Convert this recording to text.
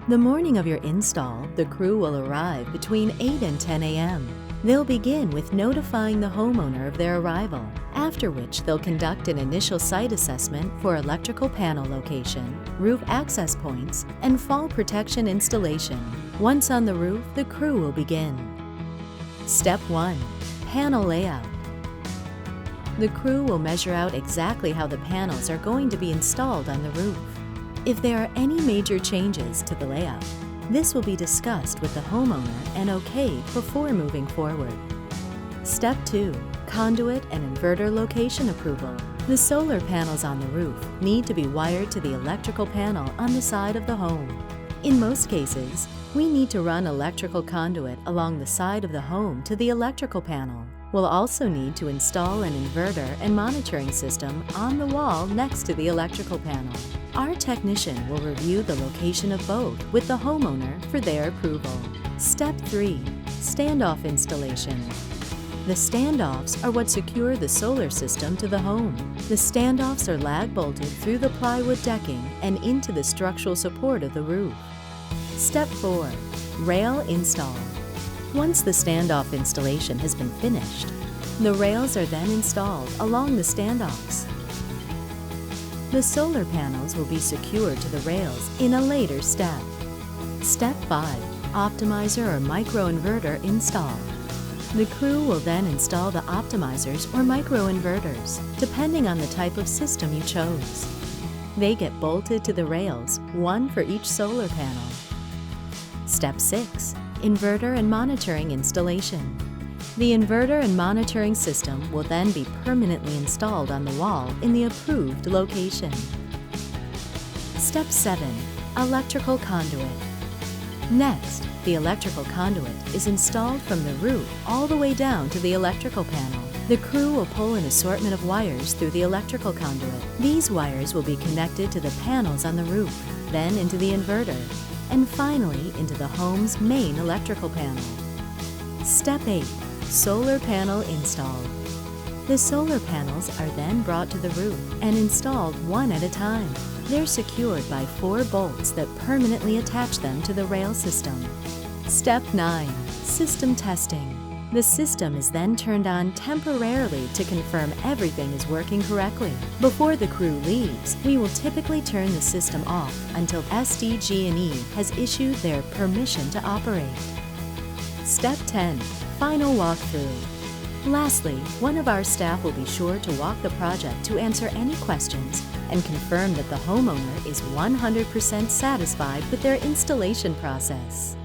The morning of your install, the crew will arrive between 8 and 10 a.m. They'll begin with notifying the homeowner of their arrival, after which they'll conduct an initial site assessment for electrical panel location, roof access points, and fall protection installation. Once on the roof, the crew will begin. Step 1. Panel layout. The crew will measure out exactly how the panels are going to be installed on the roof. If there are any major changes to the layout, this will be discussed with the homeowner and okayed before moving forward. Step 2. Conduit and inverter location approval. The solar panels on the roof need to be wired to the electrical panel on the side of the home. In most cases, we need to run electrical conduit along the side of the home to the electrical panel. We'll also need to install an inverter and monitoring system on the wall next to the electrical panel. Our technician will review the location of both with the homeowner for their approval. Step 3. Standoff installation. The standoffs are what secure the solar system to the home. The standoffs are lag bolted through the plywood decking and into the structural support of the roof. Step 4. Rail install. Once the standoff installation has been finished, the rails are then installed along the standoffs. The solar panels will be secured to the rails in a later step. Step 5. Optimizer or microinverter install. The crew will then install the optimizers or microinverters, depending on the type of system you chose. They get bolted to the rails, one for each solar panel. Step 6. Inverter and monitoring installation. The inverter and monitoring system will then be permanently installed on the wall in the approved location. Step 7. Electrical conduit. Next, the electrical conduit is installed from the roof all the way down to the electrical panel. The crew will pull an assortment of wires through the electrical conduit. These wires will be connected to the panels on the roof, then into the inverter, and finally into the home's main electrical panel. Step 8. Solar panel install. The solar panels are then brought to the roof and installed one at a time. They're secured by 4 bolts that permanently attach them to the rail system. Step 9. System testing. The system is then turned on temporarily to confirm everything is working correctly. Before the crew leaves, we will typically turn the system off until SDG&E has issued their permission to operate. Step 10. Final walkthrough. Lastly, one of our staff will be sure to walk the project to answer any questions and confirm that the homeowner is 100% satisfied with their installation process.